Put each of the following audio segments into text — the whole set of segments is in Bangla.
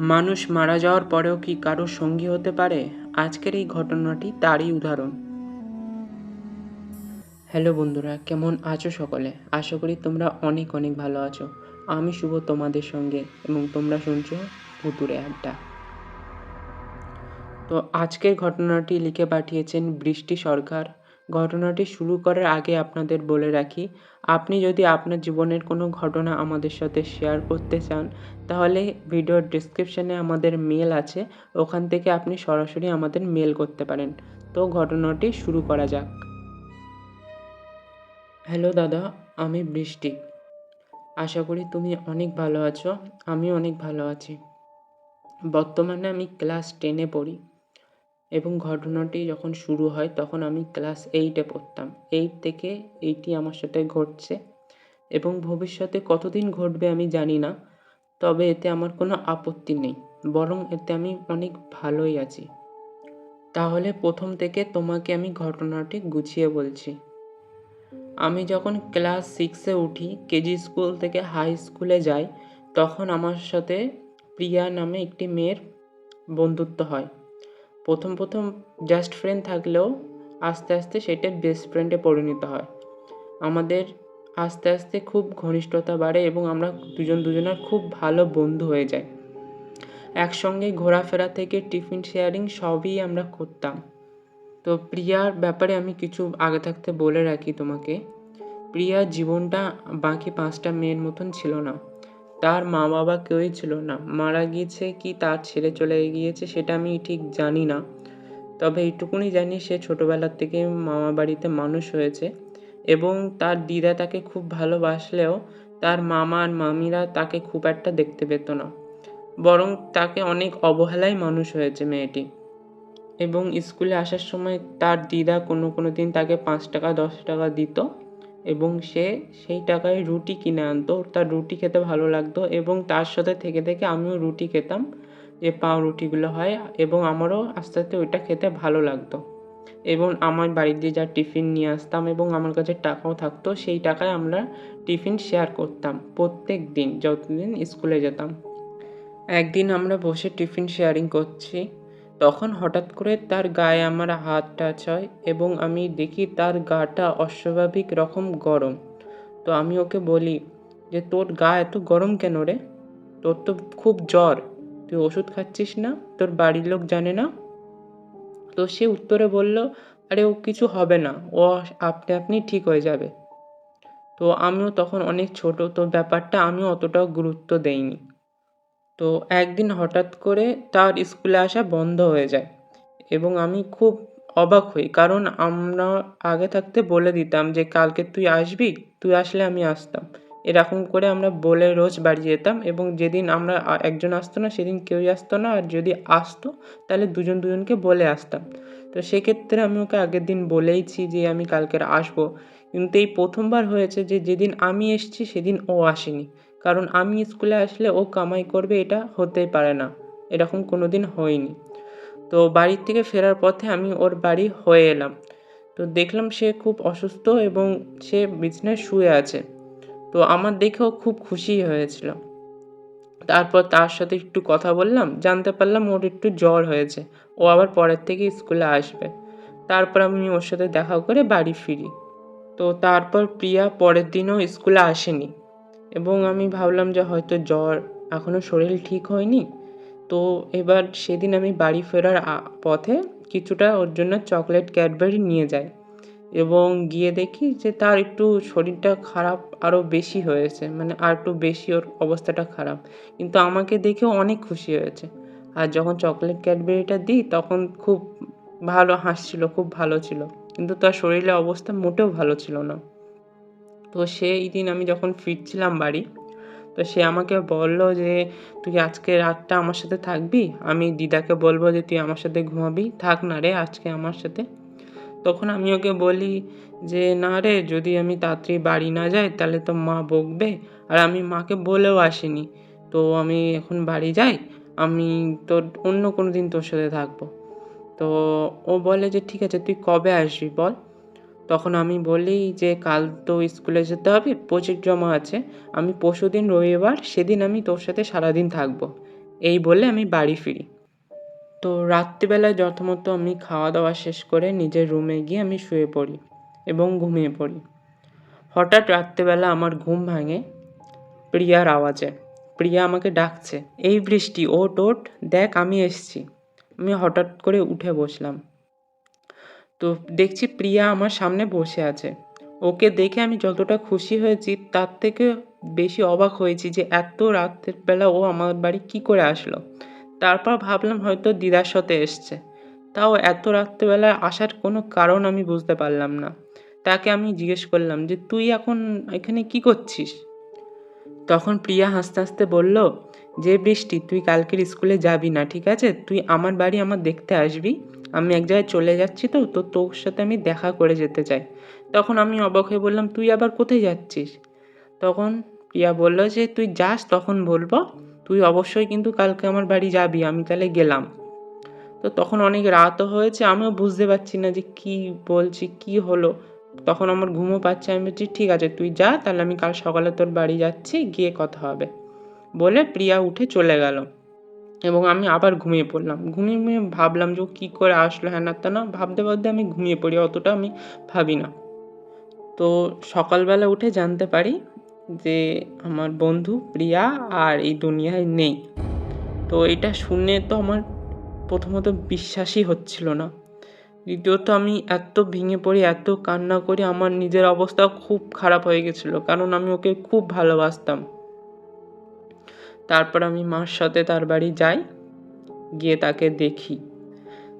মানুষ মারা যাওয়ার পরেও কি কারোর সঙ্গী হতে পারে? আজকের এই ঘটনাটি তারই উদাহরণ। হ্যালো বন্ধুরা, কেমন আছো সকলে? আশা করি তোমরা অনেক অনেক ভালো আছো। আমি শুভ তোমাদের সঙ্গে এবং তোমরা শুনছো ভুতুড়ে আড্ডা। তো আজকের ঘটনাটি লিখে পাঠিয়েছেন বৃষ্টি সরকার। ঘটনাটি শুরু করার আগে আপনাদের বলে রাখি, আপনি যদি আপনার জীবনের কোনো ঘটনা আমাদের সাথে শেয়ার করতে চান, তাহলে ভিডিওর ডেসক্রিপশনে আমাদের মেল আছে, ওখান থেকে আপনি সরাসরি আমাদের মেল করতে পারেন। তো ঘটনাটি শুরু করা যাক। হ্যালো দাদা, আমি বৃষ্টি। আশা করি তুমি অনেক ভালো আছো। আমি অনেক ভালো আছি। বর্তমানে আমি ক্লাস 10-এ পড়ি এবং ঘটনাটি যখন শুরু হয় তখন আমি ক্লাস 8-এ পড়তাম। 8 থেকে এইটি আমার সাথে ঘটছে এবং ভবিষ্যতে কতদিন ঘটবে আমি জানি না, তবে এতে আমার কোনো আপত্তি নেই, বরং এতে আমি অনেক ভালোই আছি। তাহলে প্রথম থেকে তোমাকে আমি ঘটনাটি গুছিয়ে বলছি। আমি যখন ক্লাস 6-এ উঠি, কেজি স্কুল থেকে হাই স্কুলে যাই, তখন আমার সাথে প্রিয়া নামে একটি মেয়ের বন্ধুত্ব হয়। প্রথম জাস্ট ফ্রেন্ড থাকলেও আস্তে আস্তে সেটা বেস্ট ফ্রেন্ডে পরিণত হয়। আমাদের আস্তে আস্তে খুব ঘনিষ্ঠতা বাড়ে এবং আমরা দুজনের খুব ভালো বন্ধু হয়ে যাই। একসঙ্গে ঘোরাফেরা থেকে টিফিন শেয়ারিং সবই আমরা করতাম। তো প্রিয়ার ব্যাপারে আমি কিছু আগে থাকতে বলে রাখি তোমাকে। প্রিয়ার জীবনটা বাকি 5টা মেয়ের মতন ছিল না। তার মা বাবা কেউই ছিল না, মারা গিয়েছে কি তার ছেড়ে চলে গিয়েছে সেটা আমি ঠিক জানি না, তবে এইটুকুনি জানি সে ছোটোবেলার থেকে মামা বাড়িতে মানুষ হয়েছে এবং তার দিদা তাকে খুব ভালোবাসলেও তার মামা আর মামিরা তাকে খুব একটা দেখতে পেত না, বরং তাকে অনেক অবহেলায় মানুষ হয়েছে মেয়েটি। এবং স্কুলে আসার সময় তার দিদা কোনো দিন তাকে 5 টাকা 10 টাকা দিত এবং সে সেই টাকায় রুটি কিনে আনতো। তার রুটি খেতে ভালো লাগতো এবং তার সাথে থেকে আমিও রুটি খেতাম, যে পাউরুটিগুলো হয়, এবং আমারও আস্তে আস্তে ওইটা খেতে ভালো লাগতো। এবং আমার বাড়ি দিয়ে যা টিফিন নিয়ে আসতাম এবং আমার কাছে টাকাও থাকতো, সেই টাকায় আমরা টিফিন শেয়ার করতাম প্রত্যেক দিন যতদিন স্কুলে যেতাম। একদিন আমরা বসে টিফিন শেয়ারিং করছি, তখন হঠাৎ করে তার গায়ে আমার হাত টাচ হয় এবং আমি দেখি তার গাটা অস্বাভাবিক রকম গরম। তো আমি ওকে বলি যে তোর গা এত গরম কেন রে? তোর তো খুব জ্বর, তুই ওষুধ খাচ্ছিস না? তোর বাড়ির লোক জানে না? তো সে উত্তরে বলল, আরে ও কিছু হবে না, ও আপনি আপনি ঠিক হয়ে যাবে। তো আমিও তখন অনেক ছোট, তো ব্যাপারটা আমি অতটাও গুরুত্ব দেইনি। তো একদিন হঠাৎ করে তার স্কুলে আসা বন্ধ হয়ে যায় এবং আমি খুব অবাক হই, কারণ আমরা আগে থাকতে বলে দিতাম যে কালকে তুই আসবি, তুই আসলে আমি আসতাম। এরকম করে আমরা বলে রোজ বাড়ি যেতাম এবং যেদিন আমরা একজন আসতো না সেদিন কেউই আসতো না, আর যদি আসতো তাহলে দুজনকে বলে আসতাম। তো সেক্ষেত্রে আমি ওকে আগের দিন বলেইছি যে আমি কালকের আসবো, কিন্তু এই প্রথমবার হয়েছে যে যেদিন আমি এসেছি সেদিন ও আসেনি, কারণ আমি স্কুলে আসলে ও কামাই করবে এটা হতেই পারে না, এরকম কোনো দিন হয়নি। তো বাড়ির থেকে ফেরার পথে আমি ওর বাড়ি হয়ে এলাম, তো দেখলাম সে খুব অসুস্থ এবং সে বিছানায় শুয়ে আছে। তো আমার দেখেও খুব খুশি হয়েছিল। তারপর তার সাথে একটু কথা বললাম, জানতে পারলাম ওর একটু জ্বর হয়েছে, ও আবার পরের থেকে স্কুলে আসবে। তারপর আমি ওর সাথে দেখা করে বাড়ি ফিরি। তো তারপর প্রিয়া পরের দিনও স্কুলে আসেনি এবং আমি ভাবলাম যে হয়তো জ্বর, এখনও শরীর ঠিক হয়নি। তো এবার সেদিন আমি বাড়ি ফেরার পথে কিছুটা ওর জন্য চকলেট ক্যাডবেরি নিয়ে যাই এবং গিয়ে দেখি যে তার একটু শরীরটা খারাপ আরও বেশি হয়েছে, মানে আর একটু বেশি ওর অবস্থাটা খারাপ, কিন্তু আমাকে দেখেও অনেক খুশি হয়েছে। আর যখন চকলেট ক্যাডবেরিটা দিই তখন খুব ভালো হাসছিল, খুব ভালো ছিল, কিন্তু তার শরীরের অবস্থা মোটেও ভালো ছিল না। তো সেই দিন আমি যখন ফিরছিলাম বাড়ি, তো সে আমাকে বলল যে তুই আজকে রাতটা আমার সাথে থাকবি? আমি দিদাকে বলবো যে তুই আমার সাথে ঘুমাবি, থাক না রে আজকে আমার সাথে। তখন আমি ওকে বলি যে না রে, যদি আমি তাড়াতাড়ি বাড়ি না যাই তাহলে তো মা বকবে, আর আমি মাকে বলেও আসিনি, তো আমি এখন বাড়ি যাই, আমি তোর অন্য কোনো দিন তোর সাথে থাকবো। তো ও বলে যে ঠিক আছে, তুই কবে আসবি বল? তখন আমি বলি যে কাল তো স্কুলে যেতে হবে, প্রজেক্ট জমা আছে, আমি পরশুদিন রবিবার, সেদিন আমি তোর সাথে সারাদিন থাকবো। এই বলে আমি বাড়ি ফিরি। তো রাত্রিবেলায় যথামতো আমি খাওয়া দাওয়া শেষ করে নিজের রুমে গিয়ে আমি শুয়ে পড়ি এবং ঘুমিয়ে পড়ি। হঠাৎ রাত্রিবেলা আমার ঘুম ভাঙে প্রিয়ার আওয়াজে। প্রিয়া আমাকে ডাকছে, "এই বৃষ্টি, ওঠ ওঠ, দেখ আমি এসছি।" আমি হঠাৎ করে উঠে বসলাম। তো দেখছি প্রিয়া আমার সামনে বসে আছে। ওকে দেখে আমি যতটা খুশি হয়েছি তার থেকে বেশি অবাক হয়েছি যে এত রাতের বেলা ও আমার বাড়ি কি করে আসলো। তারপর ভাবলাম হয়তো দিদার সাথে এসছে। তাও এত রাত্রেবেলায় আসার কোনো কারণ আমি বুঝতে পারলাম না। তাকে আমি জিজ্ঞেস করলাম যে, "তুই এখন এখানে কি করছিস?" তখন প্রিয়া হাসতে হাসতে বলল যে, "বৃষ্টি, তুই কালকের স্কুলে যাবি না, ঠিক আছে? তুই আমার বাড়ি আমার দেখতে আসবি। আমি এক জায়গায় চলে যাচ্ছি, তো তো তোর সাথে আমি দেখা করে যেতে চাই।" তখন আমি অবাক হয়ে বললাম, "তুই আবার কোথায় যাচ্ছিস?" তখন প্রিয়া বলল যে, "তুই যাস তখন বলবো। তুই অবশ্যই কিন্তু কালকে আমার বাড়ি যাবি।" আমি তাহলে গেলাম। তো তখন অনেক রাতও হয়েছে, আমিও বুঝতে পারছি না যে কি বলছি, কি হলো। তখন আমার ঘুমও পাচ্ছে। আমি বলছি, "ঠিক আছে তুই যা, তাহলে আমি কাল সকালে তোর বাড়ি যাচ্ছি, গিয়ে কথা হবে।" বলে প্রিয়া উঠে চলে গেল এবং আমি আবার ঘুমিয়ে পড়লাম। ঘুমিয়ে ভাবলাম যে ও কী করে আসলো, হ্যানা ত্যানা ভাবতে ভাবতে আমি ঘুমিয়ে পড়ি, অতটা আমি ভাবি না। তো সকালবেলা উঠে জানতে পারি যে আমার বন্ধু প্রিয়া আর এই দুনিয়ায় নেই। তো এটা শুনে তো আমার প্রথমত বিশ্বাসই হচ্ছিল না। দ্বিতীয়ত আমি এত ভেঙে পড়ি, এত কান্না করি, আমার নিজের অবস্থাও খুব খারাপ হয়ে গেছিলো, কারণ আমি ওকে খুব ভালোবাসতাম। তারপর আমি মার সাথে তার বাড়ি যাই, গিয়ে তাকে দেখি।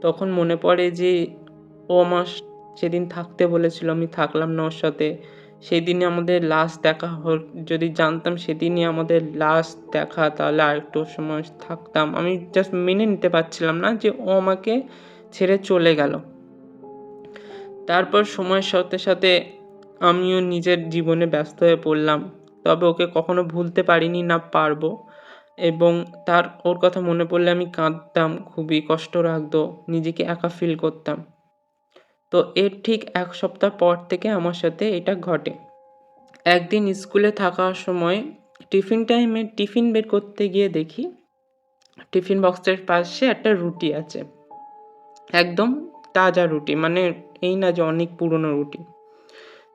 তখন মনে পড়ে যে ও আমার সেদিন থাকতে বলেছিল, আমি থাকলাম না ওর সাথে। সেদিনই আমাদের লাস্ট দেখা যদি জানতাম সেদিনই আমাদের লাস্ট দেখা, তাহলে আরেকটু সময় থাকতাম। আমি জাস্ট মেনে নিতে পারছিলাম না যে ও আমাকে ছেড়ে চলে গেল। তারপর সময়ের সাথে সাথে আমিও নিজের জীবনে ব্যস্ত হয়ে পড়লাম। তবে ওকে কখনো ভুলতে পারিনি, না পারবো। এবং ওর কথা মনে পড়লে আমি কাঁদতাম, খুবই কষ্ট লাগতো, নিজেকে একা ফিল করতাম। তো এর ঠিক ১ সপ্তাহ পর থেকে আমার সাথে এটা ঘটে। একদিন স্কুলে থাকার সময় টিফিন টাইমে টিফিন বের করতে গিয়ে দেখি টিফিন বক্সের পাশে একটা রুটি আছে। একদম তাজা রুটি, মানে এই না যে অনেক পুরনো রুটি।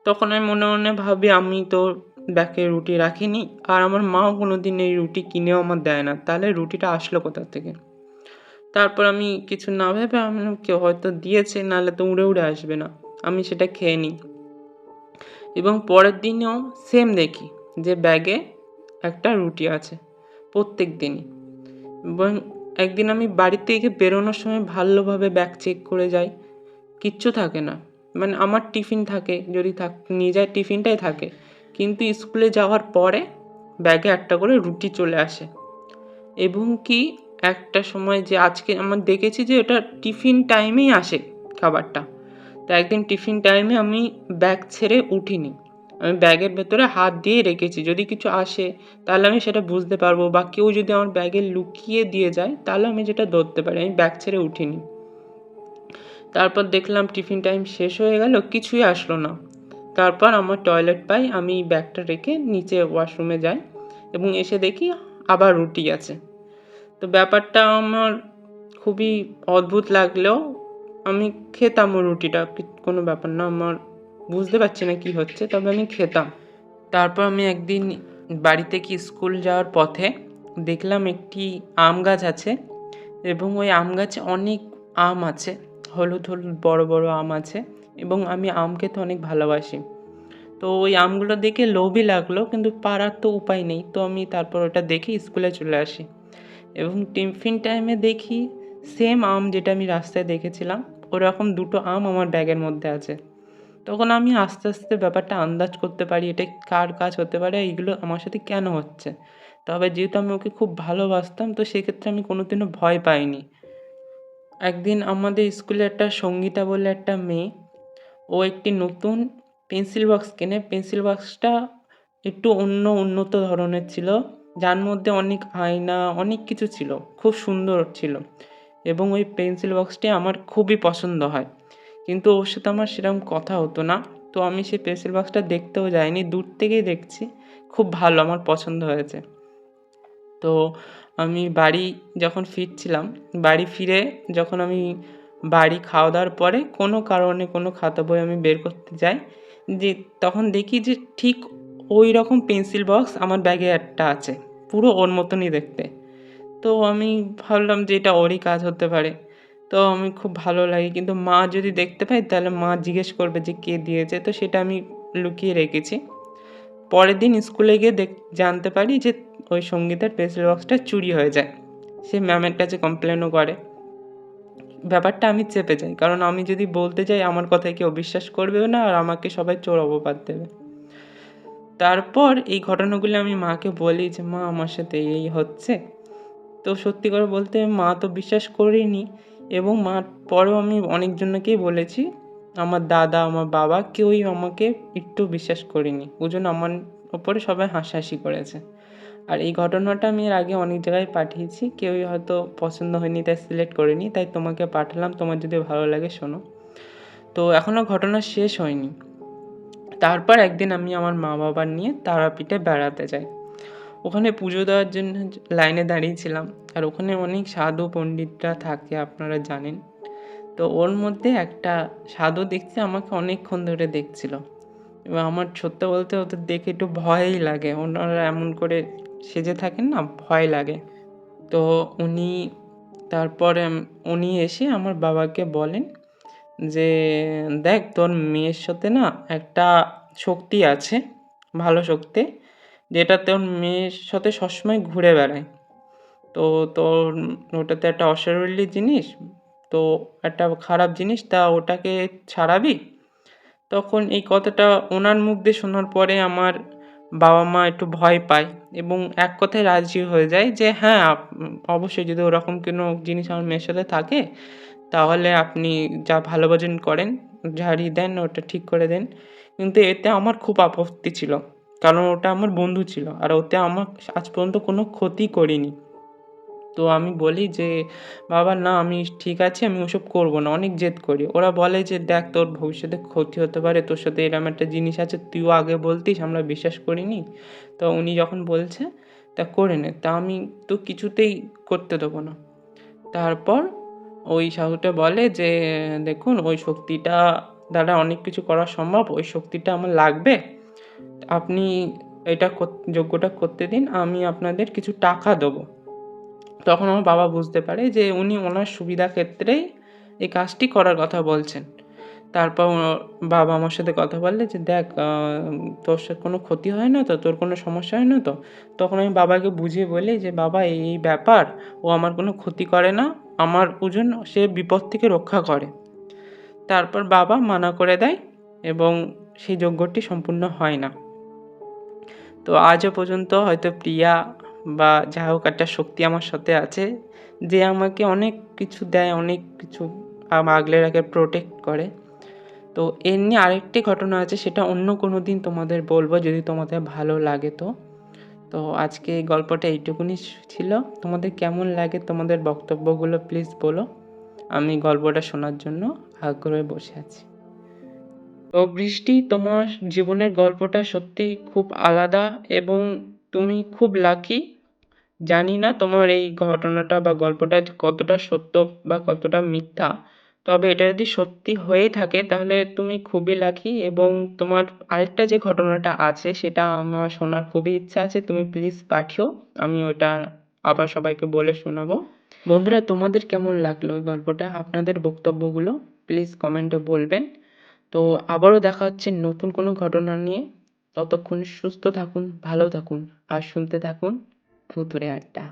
তখন আমি মনে মনে ভাবি আমি তো ব্যাগে রুটি রাখিনি, আর আমার মাও কোনোদিন এই রুটি কিনেও আমার দেয় না, তাহলে রুটিটা আসলো কোথা থেকে? তারপর আমি কিছু না ভেবে আমি বললাম কেউ হয়তো দিয়েছে, নাহলে তো উড়ে উড়ে আসবে না। আমি সেটা খেয়ে নিই এবং পরের দিনেও সেম দেখি যে ব্যাগে একটা রুটি আছে প্রত্যেক দিনই। এবং একদিন আমি বাড়ি থেকে বেরোনোর সময় ভালোভাবে ব্যাগ চেক করে যাই, কিচ্ছু থাকে না। মানে আমার টিফিন থাকে, যদি নিয়ে যায় টিফিনটাই থাকে, কিন্তু স্কুলে যাওয়ার পরে ব্যাগে একটা করে রুটি চলে আসে। এবং কি একটা সময় যে আজকে আমার দেখেছি যে এটা টিফিন টাইমেই আসে খাবারটা। তো একদিন টিফিন টাইমে আমি ব্যাগ ছেড়ে উঠিনি, আমি ব্যাগের ভেতরে হাত দিয়ে রেখেছি, যদি কিছু আসে তাহলে আমি সেটা বুঝতে পারবো, বা কেউ যদি আমার ব্যাগে লুকিয়ে দিয়ে যায় তাহলে আমি যেটা ধরতে পারি। আমি ব্যাগ ছেড়ে উঠিনি। তারপর দেখলাম টিফিন টাইম শেষ হয়ে গেল, কিছুই আসলো না। তারপর আমার টয়লেট পাই, আমি ব্যাগটা রেখে নিচে ওয়াশরুমে যাই এবং এসে দেখি আবার রুটি আছে। তো ব্যাপারটা আমার খুবই অদ্ভুত লাগলেও আমি খেতাম ওই রুটিটা, কোনো ব্যাপার না, আমার বুঝতে পারছি না কী হচ্ছে, তবে আমি খেতাম। তারপর আমি একদিন বাড়ি থেকে স্কুল যাওয়ার পথে দেখলাম একটি আম গাছ আছে এবং ওই আম গাছে অনেক আম আছে, হলুদ হলুদ বড় বড় আম আছে এবং আমি আম খেতে অনেক ভালোবাসি। তো ওই আমগুলো দেখে লোভই লাগলো, কিন্তু পারার তো উপায় নেই। তো আমি তারপর ওটা দেখে স্কুলে চলে আসি এবং টিফিন টাইমে দেখি সেম আম যেটা আমি রাস্তায় দেখেছিলাম ওরকম দুটো আম আমার ব্যাগের মধ্যে আছে। তখন আমি আস্তে আস্তে ব্যাপারটা আন্দাজ করতে পারি এটা কার কাজ হতে পারে, এইগুলো আমার সাথে কেন হচ্ছে। তবে যেহেতু আমি ওকে খুব ভালোবাসতাম, তো সেক্ষেত্রে আমি কোনোদিনও ভয় পাইনি। একদিন আমাদের স্কুলে একটা সঙ্গীতা বলে একটা মেয়ে, ও একটি নতুন পেন্সিল বক্স কেনে। পেন্সিল বক্সটা একটু উন্নত ধরনের ছিল, যার মধ্যে অনেক আয়না অনেক কিছু ছিল, খুব সুন্দর ছিল এবং ওই পেন্সিল বক্সটি আমার খুবই পছন্দ হয়। কিন্তু ওর সাথে আমার সেরকম কথা হতো না। তো আমি সেই পেন্সিল বক্সটা দেখতেও যাইনি, দূর থেকেই দেখছি, খুব ভালো, আমার পছন্দ হয়েছে। তো আমি বাড়ি যখন ফিরছিলাম, বাড়ি ফিরে যখন আমি বাড়ি খাওয়া দাওয়ার পরে কোনো কারণে কোনো খাতা বই আমি বের করতে যাই, যে তখন দেখি যে ঠিক ওই রকম পেন্সিল বক্স আমার ব্যাগে একটা আছে, পুরো ওর মতনই দেখতে। তো আমি ভাবলাম যে এটা ওরই কাজ হতে পারে। তো আমি খুব ভালো লাগে, কিন্তু মা যদি দেখতে পায় তাহলে মা জিজ্ঞেস করবে যে কে দিয়েছে, তো সেটা আমি লুকিয়ে রেখেছি। পরের দিন স্কুলে গিয়ে জানতে পারি যে ওই সঙ্গীতার পেন্সিল বক্সটা চুরি হয়ে যায়। সে ম্যামের কাছে কমপ্লেনও করে। ব্যাপারটা আমি চেপে যাই, কারণ আমি যদি বলতে যাই আমার কথায় কেউ বিশ্বাস করবেও না, আর আমাকে সবাই চোর অপবাদ দেবে। তারপর এই ঘটনাগুলো আমি মাকে বলি যে মা আমার সাথে এই হচ্ছে। তো সত্যি করে বলতে মা তো বিশ্বাস করেনি, এবং মার পরেও আমি অনেকজনকেই বলেছি, আমার দাদা আমার বাবা কেউই আমাকে একটু বিশ্বাস করেনি, ওই জন্য আমার ওপরে সবাই হাসাহাসি করেছে। আর এই ঘটনাটা আমি এর আগে অনেক জায়গায় পাঠিয়েছি, কেউই হয়তো পছন্দ হয়নি তাই সিলেক্ট করেনি, তাই তোমাকে পাঠালাম, তোমার যদি ভালো লাগে শোনো। তো এখনও ঘটনা শেষ হয়নি। তারপর একদিন আমি আমার মা বাবার নিয়ে তারাপীঠে বেড়াতে যাই। ওখানে পুজো দেওয়ার জন্য লাইনে দাঁড়িয়েছিলাম, আর ওখানে অনেক সাধু পণ্ডিতরা থাকে, আপনারা জানেন। তো ওর মধ্যে একটা সাধু দেখছে আমাকে অনেকক্ষণ ধরে দেখছিল, এবং আমার সত্য বলতে ওদের দেখে একটু ভয়ই লাগে, ওনারা এমন করে সেজে থাকেন না, ভয় লাগে। তো উনি তারপরে উনি এসে আমার বাবাকে বলেন যে দেখ তোর মেয়ের সাথে না একটা শক্তি আছে, ভালো শক্তি, যেটা তোর মেয়ের সাথে সবসময় ঘুরে বেড়ায়। তো তোর ওটাতে একটা অশরীরী জিনিস, তো একটা খারাপ জিনিস, তা ওটাকে ছাড়াবি। তখন এই কথাটা ওনার মুখ দিয়ে শোনার পরে আমার বাবা মা একটু ভয় পায়, এবং এক কথায় রাজি হয়ে যায় যে হ্যাঁ অবশ্যই যদি ওরকম কোনো জিনিস আমার মেয়ের সাথে থাকে তাহলে আপনি যা ভালো ভোজন করেন ঝাড়িয়ে দেন, ওটা ঠিক করে দেন। কিন্তু এতে আমার খুব আপত্তি ছিল, কারণ ওটা আমার বন্ধু ছিল, আর ওতে আমার আজ পর্যন্ত কোনো ক্ষতি করিনি। তো আমি বলি যে বাবা না, আমি ঠিক আছি, আমি ওসব করবো না, অনেক জেদ করি। ওরা বলে যে দেখ তোর ভবিষ্যতে ক্ষতি হতে পারে, তোর সাথে এরকম একটা জিনিস আছে, তুইও আগে বলতিস, আমরা বিশ্বাস করিনি। তো উনি যখন বলছে তা করে নে, তা আমি তো কিছুতেই করতে দেবো না। তারপর ওই সাধুটা বলে যে দেখুন ওই শক্তিটা দ্বারা অনেক কিছু করা সম্ভব, ওই শক্তিটা আমার লাগবে, আপনি এটা যোগ্যটা করতে দিন, আমি আপনাদের কিছু টাকা দেবো। তখন আমার বাবা বুঝতে পারে যে উনি ওনার সুবিধা ক্ষেত্রেই এই কাজটি করার কথা বলছেন। তারপর বাবা আমার সাথে কথা বললে যে দেখ তোর সাথে কোনো ক্ষতি হয় না তো, তোর কোনো সমস্যা হয় না তো। তখন আমি বাবাকে বুঝিয়ে বলি যে বাবা এই এই ব্যাপার, ও আমার কোনো ক্ষতি করে না, আমার ওজন সে বিপদ থেকে রক্ষা করে। তারপর বাবা মানা করে দেয়, এবং সেই যজ্ঞটি সম্পূর্ণ হয় না। তো আজও পর্যন্ত হয়তো প্রিয়া বা যা হোক একটা শক্তি আমার সাথে আছে, যে আমাকে অনেক কিছু দেয়, অনেক কিছু আগলে রাখে, প্রোটেক্ট করে। তো এর নিয়ে আরেকটি ঘটনা আছে, সেটা অন্য কোনো দিন তোমাদের বলবো যদি তোমাদের ভালো লাগে। তো তো আজকে এই গল্পটা এইটুকুনি ছিল। তোমাদের কেমন লাগে, তোমাদের বক্তব্যগুলো প্লিজ বলো, আমি গল্পটা শোনার জন্য আগ্রহে বসে আছি। তো বৃষ্টি, তোমার জীবনের গল্পটা সত্যিই খুব আলাদা, এবং তুমি খুব লাকি। জানি না তোমার এই ঘটনাটা বা গল্পটা কতটা সত্য বা কতটা মিথ্যা, তবে এটা যদি সত্যি হয়ে থাকে তাহলে তুমি খুবই লাকি। এবং তোমার আরেকটা যে ঘটনাটা আছে সেটা আমার শোনার খুবই ইচ্ছা আছে, তুমি প্লিজ পাঠিও, আমি ওটা আবার সবাইকে বলে শোনাবো। বন্ধুরা, তোমাদের কেমন লাগলো ওই গল্পটা, আপনাদের বক্তব্যগুলো প্লিজ কমেন্টে বলবেন। তো আবারও দেখা হচ্ছে নতুন কোনো ঘটনা নিয়ে। ততক্ষণ সুস্থ থাকুন, ভালো থাকুন, আর শুনতে থাকুন ভুতুড়ে আড্ডা।